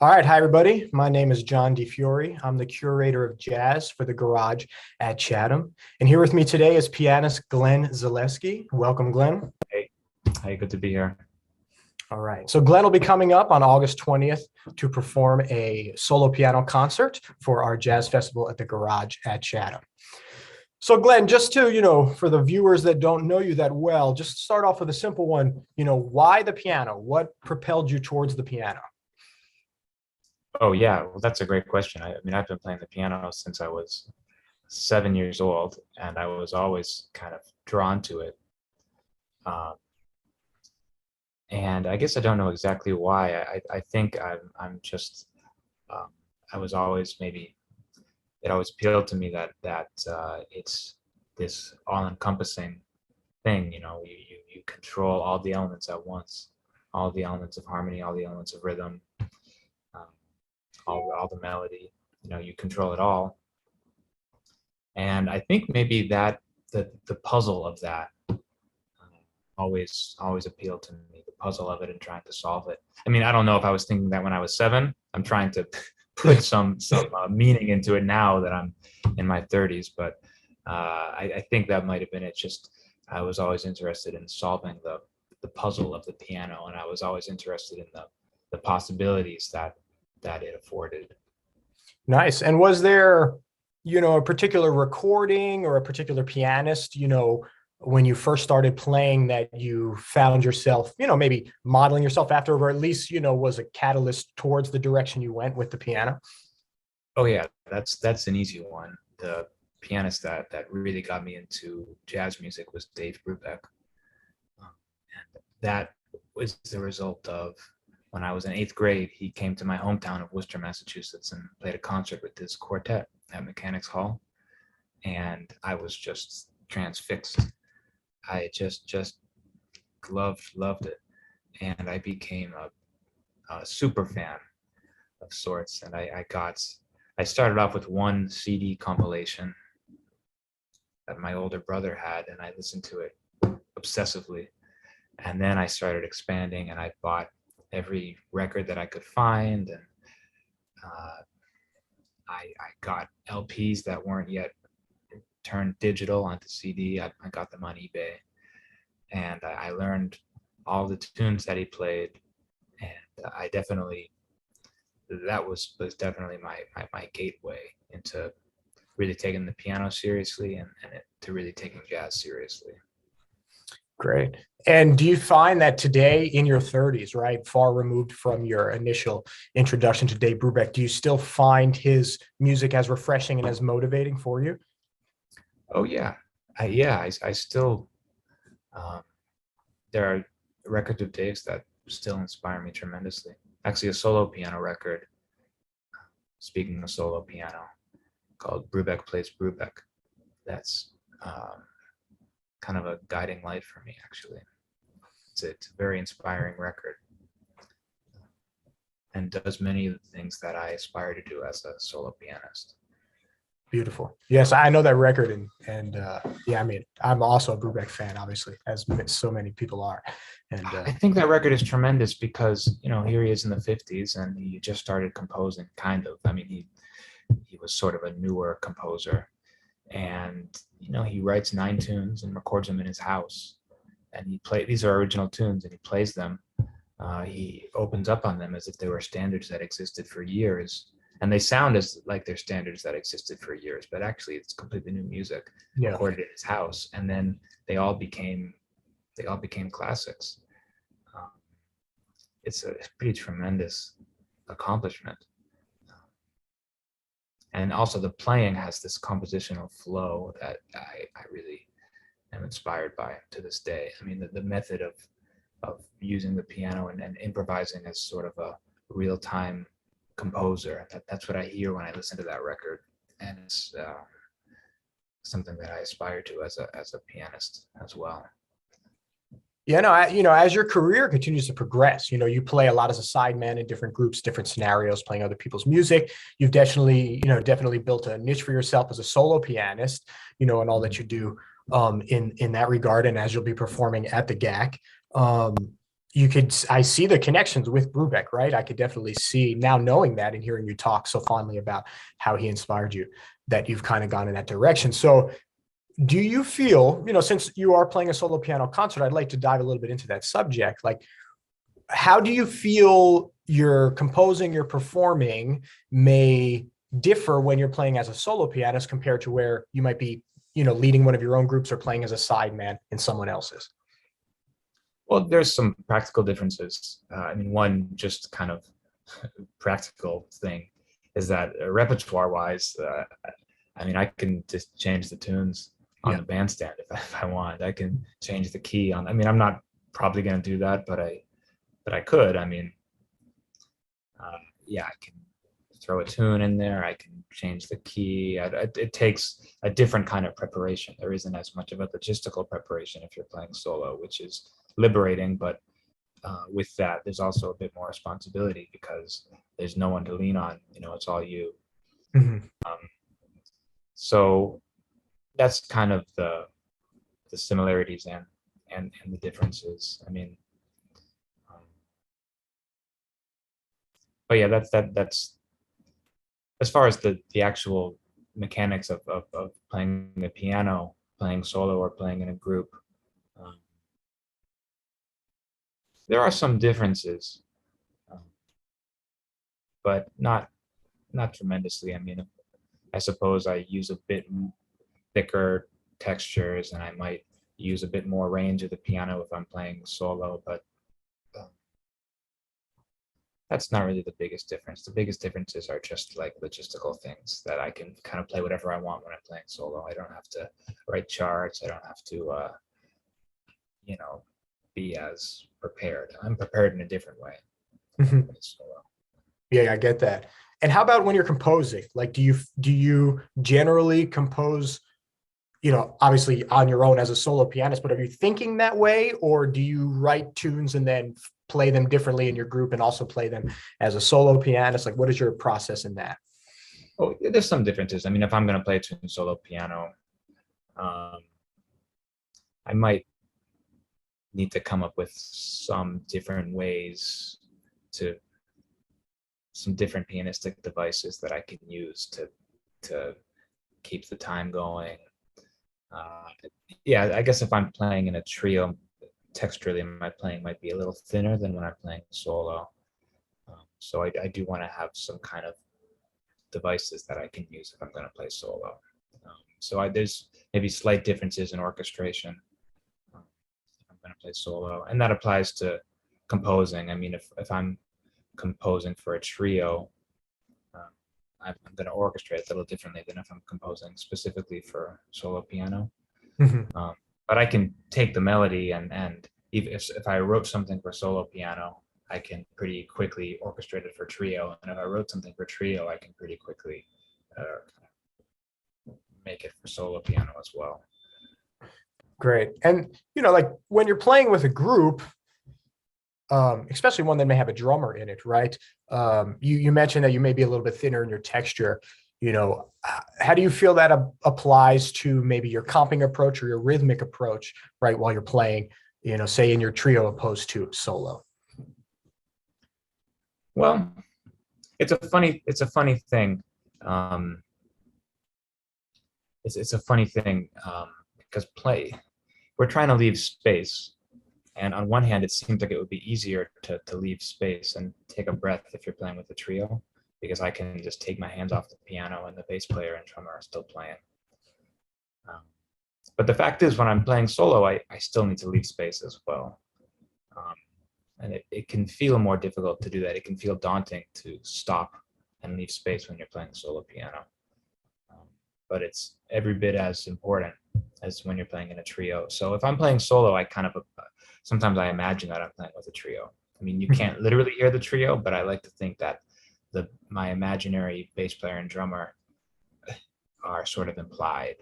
All right, hi everybody. My name is John DeFiore. I'm the curator of jazz for the Garage at Chatham. And here with me today is pianist Glenn Zaleski. Welcome, Glenn. Hey, hey, good to be here. All right. So Glenn will be coming up on August 20th to perform a solo piano concert for our jazz festival at the Garage at Chatham. So Glenn, just to, for the viewers that don't know you that well, just start off with a simple one. Why the piano? What propelled you towards the piano? Oh yeah, well, that's a great question. I mean, I've been playing the piano since I was 7 years old, and I was always kind of drawn to it. Um, and I guess I don't know exactly why. I think I'm just um, I was always maybe it always appealed to me that it's this all-encompassing thing. You control all the elements at once, all the elements of harmony, all the elements of rhythm, um, all the melody. You control it all. And I think maybe that the puzzle of that always appealed to me, the puzzle of it and trying to solve it. I mean, I don't know if I was thinking that when I was 7. I'm trying to put some meaning into it now that I'm in my 30s, but I think that might have been it. Just I was always interested in solving the puzzle of the piano, and I was always interested in the possibilities that it afforded. Nice. And was there, a particular recording or a particular pianist, when you first started playing that you found yourself, maybe modeling yourself after, or at least, was a catalyst towards the direction you went with the piano? Oh yeah, that's an easy one. The pianist that really got me into jazz music was Dave Brubeck. And that was the result of when I was in 8th grade, he came to my hometown of Worcester, Massachusetts, and played a concert with his quartet at Mechanics Hall. And I was just transfixed. I just loved it. And I became a super fan of sorts. And I started off with one CD compilation that my older brother had, and I listened to it obsessively. And then I started expanding, and I bought every record that I could find, and I got LPs that weren't yet turned digital onto CD. I got them on eBay, and I learned all the tunes that he played, and I definitely that was definitely my gateway into really taking the piano seriously and to really taking jazz seriously. Great. And do you find that today in your 30s, right, far removed from your initial introduction to Dave Brubeck, do you still find his music as refreshing and as motivating for you? Oh yeah, I still um, there are records of Dave's that still inspire me tremendously. Actually, a solo piano record, speaking of solo piano, called Brubeck Plays Brubeck. That's kind of a guiding light for me, actually. It's a very inspiring record and does many of the things that I aspire to do as a solo pianist. Beautiful. Yes, I know that record, and yeah, I mean, I'm also a Brubeck fan, obviously, as so many people are. And I think that record is tremendous because here he is in the 50s and he just started composing, kind of. I mean, he was sort of a newer composer, and he writes 9 tunes and records them in his house, and these are original tunes and he plays them. He opens up on them as if they were standards that existed for years, and they sound as like they're standards that existed for years, but actually it's completely new music. yeah, Recorded in his house, and then they all became classics. um, it's a pretty tremendous accomplishment. And also the playing has this compositional flow that I really am inspired by to this day. I mean, the method of using the piano and improvising as sort of a real-time composer, that's what I hear when I listen to that record. And it's something that I aspire to as a pianist as well. yeah, no, as your career continues to progress, you play a lot as a sideman in different groups, different scenarios, playing other people's music. You've definitely built a niche for yourself as a solo pianist, and all that you do in that regard, and as you'll be performing at the GAC. I see the connections with Brubeck, right? I could definitely see now, knowing that and hearing you talk so fondly about how he inspired you, that you've kind of gone in that direction. So do you feel, since you are playing a solo piano concert, I'd like to dive a little bit into that subject. Like, how do you feel your composing, your performing may differ when you're playing as a solo pianist compared to where you might be, leading one of your own groups or playing as a sideman in someone else's? Well, there's some practical differences. I mean, one just kind of practical thing is that repertoire-wise, I mean, I can just change the tunes on Yeah. the bandstand if I want. I can change the key on. I mean, I'm not probably going to do that, but I could. I mean, yeah, I can throw a tune in there. I can change the key. It takes a different kind of preparation. There isn't as much of a logistical preparation if you're playing solo, which is liberating. But with that, there's also a bit more responsibility because there's no one to lean on. It's all you. Mhm. So that's kind of the similarities and the differences. I mean, um, but yeah, that's as far as the actual mechanics of playing the piano, playing solo or playing in a group. Um, there are some differences, um, but not tremendously. I mean, I suppose I use a bit thicker textures, and I might use a bit more range of the piano if I'm playing solo, but um, that's not really the biggest difference. The biggest differences are just like logistical things that I can kind of play whatever I want when I'm playing solo. I don't have to write charts. I don't have to, you know, be as prepared. I'm prepared in a different way when I Mhm. play solo. Yeah, I get that. And how about when you're composing? Like, do you generally compose, obviously on your own as a solo pianist, but are you thinking that way, or do you write tunes and then play them differently in your group and also play them as a solo pianist? Like, what is your process in that? Oh, there's some differences. I mean, if I'm going to play a tune solo piano, um, I might need to come up with some different ways to some different pianistic devices that I can use to keep the time going. Uh, yeah, I guess if I'm playing in a trio, texturally my playing might be a little thinner than when I'm playing solo. So I do want to have some kind of devices that I can use if I'm going to play solo. There's maybe slight differences in orchestration if I'm going to play solo, and that applies to composing. I mean, if I'm composing for a trio, um, I'm going to orchestrate a little differently than if I'm composing specifically for solo piano. Mhm. Um, but I can take the melody and if I wrote something for solo piano, I can pretty quickly orchestrate it for trio. And if I wrote something for trio, I can pretty quickly uh, make it for solo piano as well. Great. And, like when you're playing with a group, especially one that may have a drummer in it, right? You mentioned that you may be a little bit thinner in your texture. How do you feel that applies to maybe your comping approach or your rhythmic approach, right? While you're playing, say in your trio opposed to solo. Well, it's a funny thing. Um, it's a funny thing because we're trying to leave space. And on one hand, it seems like it would be easier to leave space and take a breath if you're playing with a trio, because I can just take my hands off the piano and the bass player and drummer are still playing. Um, but the fact is, when I'm playing solo, I still need to leave space as well. Um, and it can feel more difficult to do that. It can feel daunting to stop and leave space when you're playing solo piano. Um, but it's every bit as important as when you're playing in a trio. So if I'm playing solo, I kind of sometimes I imagine that I'm playing with a trio. I mean, you can't literally hear the trio, but I like to think that my imaginary bass player and drummer are sort of implied.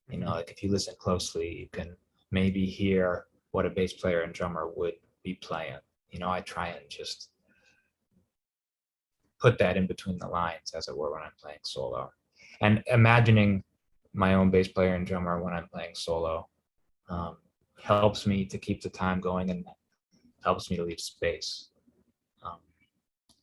Like if you listen closely, you can maybe hear what a bass player and drummer would be playing. I try and just put that in between the lines, as it were, when I'm playing solo. And imagining my own bass player and drummer when I'm playing solo helps me to keep the time going and helps me to leave space. Um,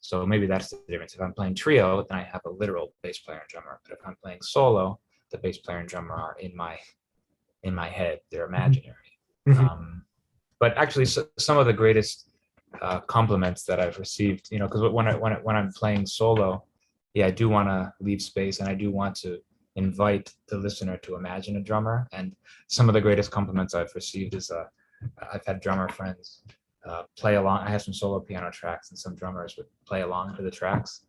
so maybe that's the difference. If I'm playing trio, then I have a literal bass player and drummer. But if I'm playing solo, the bass player and drummer are in my head. They're imaginary. Mhm. But actually, some of the greatest compliments that I've received, because when I'm playing solo, yeah, I do want to leave space, and I do want to invite the listener to imagine a drummer. And some of the greatest compliments I've received is I've had drummer friends play along. I have some solo piano tracks, and some drummers would play along to the tracks.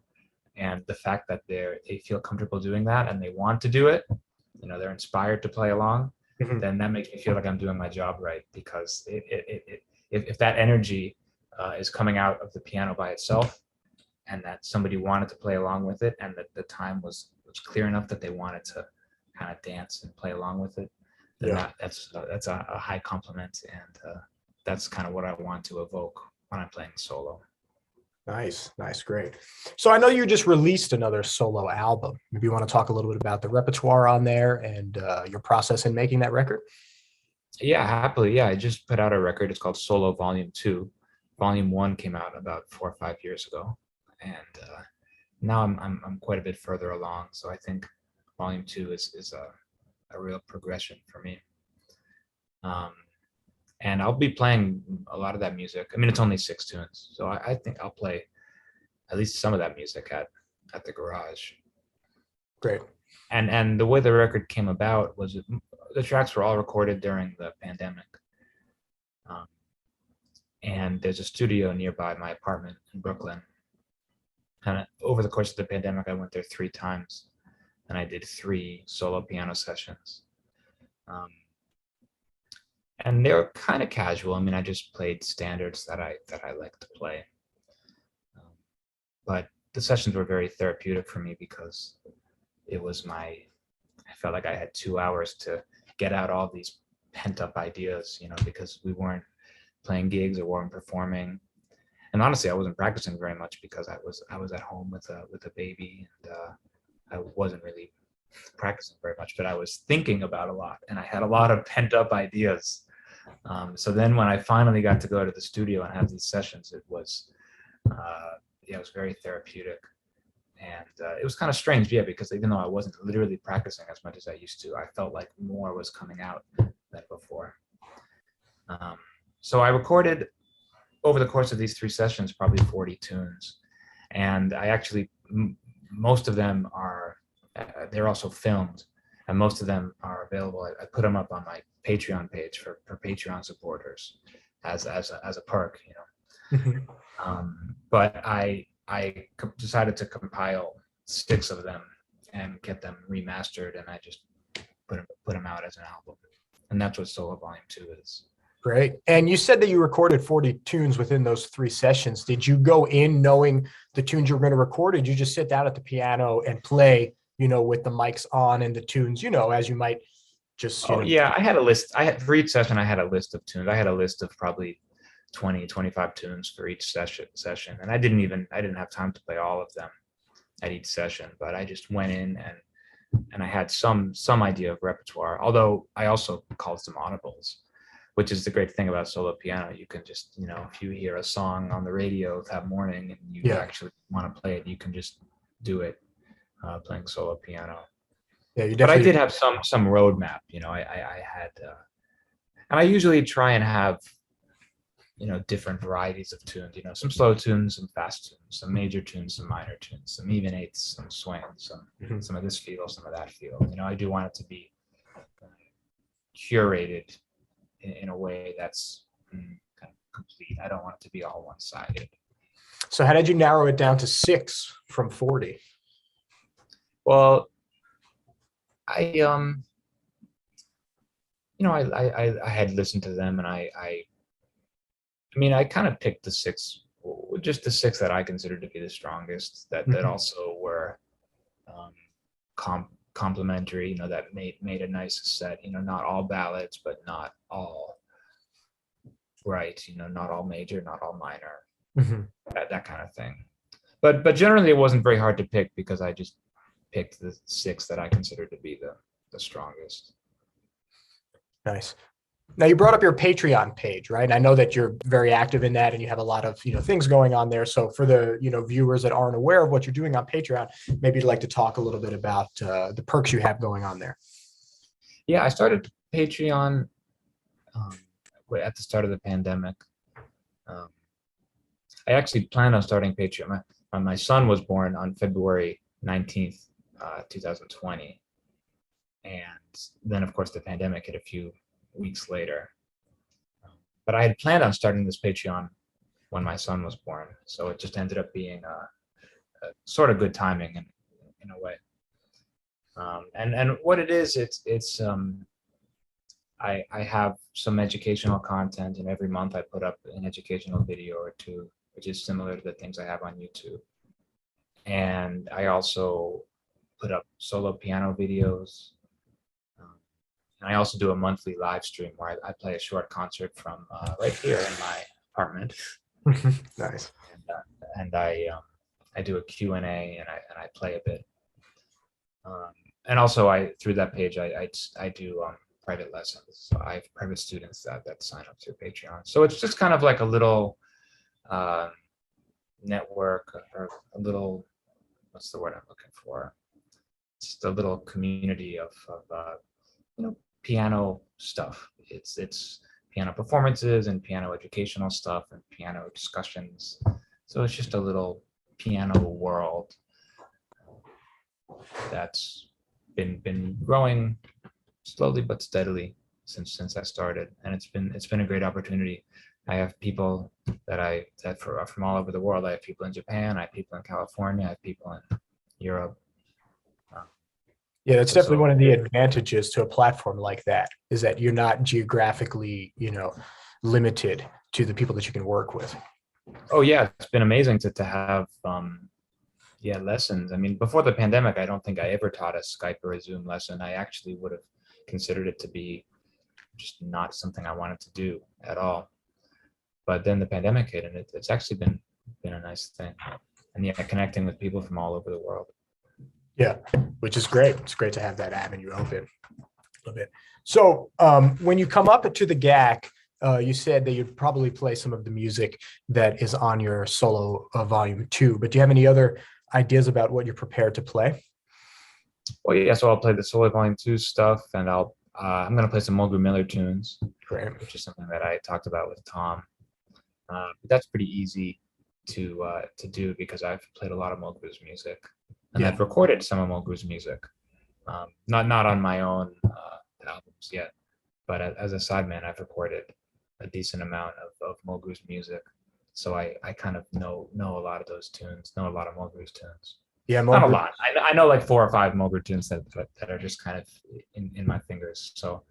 And the fact that they feel comfortable doing that and they want to do it, they're inspired to play along, Mhm. then that makes me feel like I'm doing my job right. Because if that energy is coming out of the piano by itself, and that somebody wanted to play along with it, and that the time was clear enough that they wanted to kind of dance and play along with it, then Yeah. that's a high compliment, and that's kind of what I want to evoke when I'm playing solo. Nice, great. So I know you just released another solo album. Maybe you want to talk a little bit about the repertoire on there and your process in making that record. Yeah, happily. Yeah, I just put out a record. It's called Solo Volume 2. Volume 1 came out about 4 or 5 years ago, and now I'm quite a bit further along. So I think Volume 2 is a real progression for me. And I'll be playing a lot of that music. I mean, it's only 6 tunes, so I think I'll play at least some of that music at the garage. Great. And the way the record came about was the tracks were all recorded during the pandemic. And there's a studio nearby my apartment in Brooklyn. And over the course of the pandemic, I went there 3 times, and I did 3 solo piano sessions. And they were kind of casual. I mean, I just played standards that I like to play. But the sessions were very therapeutic for me because I felt like I had 2 hours to get out all these pent up ideas, because we weren't playing gigs or weren't performing. And honestly, I wasn't practicing very much because I was at home with a baby, and I wasn't really practicing very much, but I was thinking about a lot, and I had a lot of pent up ideas. So then when I finally got to go to the studio and have these sessions, it was very therapeutic. And it was kind of strange, because even though I wasn't literally practicing as much as I used to, I felt like more was coming out than before. So I recorded over the course of these 3 sessions probably 40 tunes, and I actually most of them are they're also filmed, and most of them are available. I put them up on my Patreon page for Patreon supporters as a perk, Mhm. But I decided to compile 6 of them and get them remastered, and I just put them out as an album, and that's what Solo Volume 2 is. Great. And you said that you recorded 40 tunes within those 3 sessions. Did you go in knowing the tunes you were going to record, or did you just sit down at the piano and play, with the mics on and the tunes, as you might just, Yeah, I had a list. For each session, I had a list of tunes. I had a list of probably 20, 25 tunes for each session. And I didn't have time to play all of them at each session, but I just went in and I had some idea of repertoire, although I also called some audibles, which is the great thing about solo piano. You can just, if you hear a song on the radio that morning and you actually want to play it, you can just do it playing solo piano. Yeah, you But I definitely. did have some roadmap, I had, and I usually try and have, different varieties of tunes, some slow tunes, some fast tunes, some major tunes, some minor tunes, some even eighths, some swing, Mhm. some of this feel, some of that feel. I do want it to be curated in a way that's kind of complete. I don't want it to be all one-sided. So how did you narrow it down to 6 from 40? Well, I I had listened to them, and I mean, I kind of picked the 6, just the 6 that I considered to be the strongest, that also were complementary, that made a nice set, not all ballads, but not all right, not all major, not all minor, that kind of thing. But generally it wasn't very hard to pick, because I just picked the 6 that I considered to be the strongest. Nice. Now you brought up your Patreon page, right? And I know that you're very active in that and you have a lot of, things going on there. So for the, viewers that aren't aware of what you're doing on Patreon, maybe you'd like to talk a little bit about the perks you have going on there. Yeah, I started Patreon um, at the start of the pandemic. Um, I actually planned on starting Patreon. My son was born on February 19th, 2020. And then, of course, the pandemic hit a few weeks later. But I had planned on starting this Patreon when my son was born. So it just ended up being a sort of good timing in a way. And what it is, I have some educational content, and every month I put up an educational video or two, which is similar to the things I have on YouTube. And I also put up solo piano videos. And I also do a monthly live stream where I play a short concert from right here in my apartment. Nice. And I do a Q&A and I play a bit. And also through that page I do private lessons. So I have private students that sign up through Patreon. So it's just kind of like a little network, or a little, what's the word I'm looking for? Just a little community of piano stuff. It's piano performances and piano educational stuff and piano discussions. So it's just a little piano world that's been growing slowly but steadily since I started, and it's been a great opportunity. I have people that are from all over the world. I have people in Japan, I have people in California, I have people in Europe. Yeah, that's definitely one of the advantages to a platform like that, is that you're not geographically, limited to the people that you can work with. Oh yeah, it's been amazing to have lessons. I mean, before the pandemic, I don't think I ever taught a Skype or a Zoom lesson. I actually would have considered it to be just not something I wanted to do at all. But then the pandemic hit, and it's actually been a nice thing. And yeah, connecting with people from all over the world. Yeah, which is great. It's great to have that avenue open a little bit. So when you come up to the GAC, you said that you'd probably play some of the music that is on your solo volume 2, but do you have any other ideas about what you're prepared to play? Well, yeah, so I'll play the solo volume 2 stuff, and I'm going to play some Mulgrew Miller tunes, Great. which is something that I talked about with Tom. But that's pretty easy to do because I've played a lot of Mulgrew's music. And I've recorded some of Mulgrew's music, not on my own albums yet, but as a sideman, I've recorded a decent amount of Mulgrew's music, so I kind of know a lot of those tunes, know a lot of Mulgrew's tunes. Yeah, not a lot. I know like 4 or 5 Mulgrew tunes that are just kind of in my fingers. So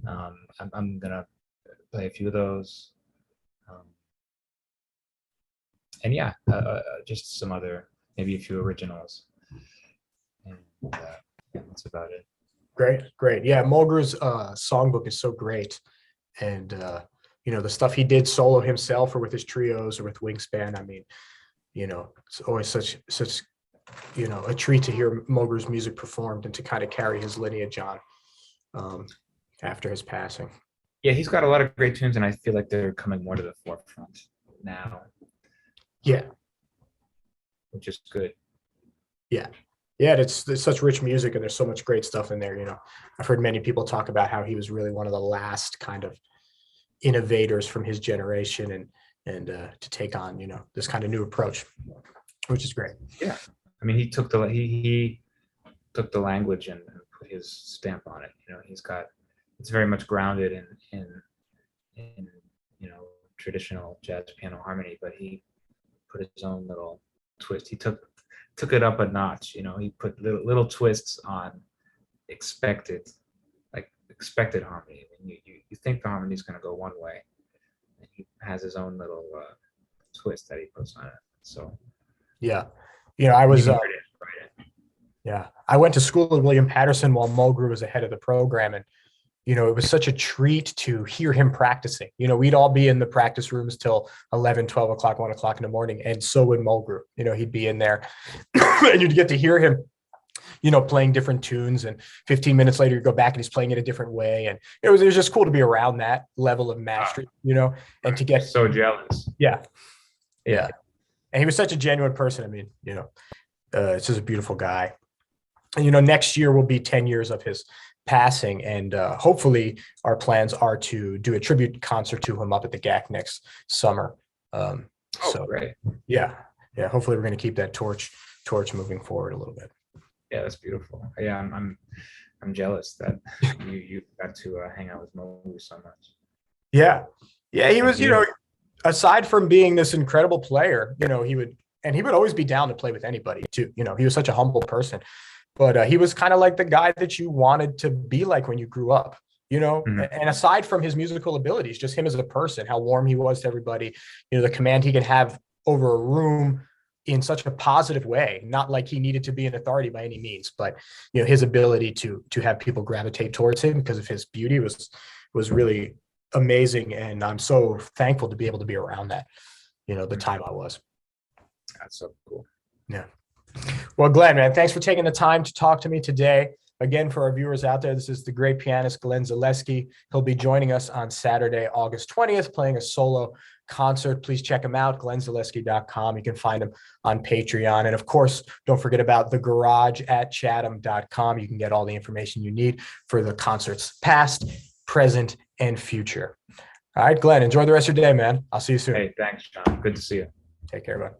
I'm gonna play a few of those, and yeah, just some other, maybe a few originals. And yeah, that's about it. Great. Yeah, Mulgrew's songbook is so great, and the stuff he did solo himself or with his trios or with Wingspan. I mean, it's always such a treat to hear Mulgrew's music performed and to kind of carry his lineage on after his passing. Yeah, he's got a lot of great tunes, and I feel like they're coming more to the forefront now. Yeah, which is good. Yeah, it's such rich music, and there's so much great stuff in there. I've heard many people talk about how he was really one of the last kind of innovators from his generation, and to take on this kind of new approach, which is great. Yeah, I mean, he took the language and put his stamp on it. It's very much grounded in traditional jazz piano harmony, but he put his own little twist. He took it up a notch. He put little twists on expected harmony. I mean, you think the harmony is going to go one way, and he has his own little twist that he puts on it. So yeah, I was I went to school with William Patterson while Mulgrew was ahead of the program, and it was such a treat to hear him practicing. We'd all be in the practice rooms till 11, 12 o'clock, 1 o'clock in the morning. And so would Mulgrew. He'd be in there and you'd get to hear him, playing different tunes, and 15 minutes later you go back and he's playing it a different way. And it was just cool to be around that level of mastery, and to get, So jealous. yeah. Yeah. And he was such a genuine person. I mean, it's just a beautiful guy. And, next year will be 10 years of his passing. And hopefully our plans are to do a tribute concert to him up at the GAC next summer. So great. Yeah. Hopefully we're going to keep that torch moving forward a little bit. Yeah, that's beautiful. Yeah, I'm jealous that you got to hang out with Mo so much. Yeah. He was, aside from being this incredible player, he would always be down to play with anybody too. He was such a humble person, but he was kind of like the guy that you wanted to be like when you grew up, and aside from his musical abilities, just him as a person, how warm he was to everybody, the command he could have over a room in such a positive way, not like he needed to be an authority by any means, but, his ability to have people gravitate towards him because of his beauty was really amazing. And I'm so thankful to be able to be around that, the time I was. That's so cool. Yeah. Well, Glenn, man, thanks for taking the time to talk to me today. Again, for our viewers out there, this is the great pianist Glenn Zaleski. He'll be joining us on Saturday, August 20th, playing a solo concert. Please check him out, glennzaleski.com. You can find him on Patreon. And of course, don't forget about the garage at chatham.com. You can get all the information you need for the concerts past, present, and future. All right, Glenn, enjoy the rest of your day, man. I'll see you soon. Hey, thanks, John. Good to see you. Take care, bud.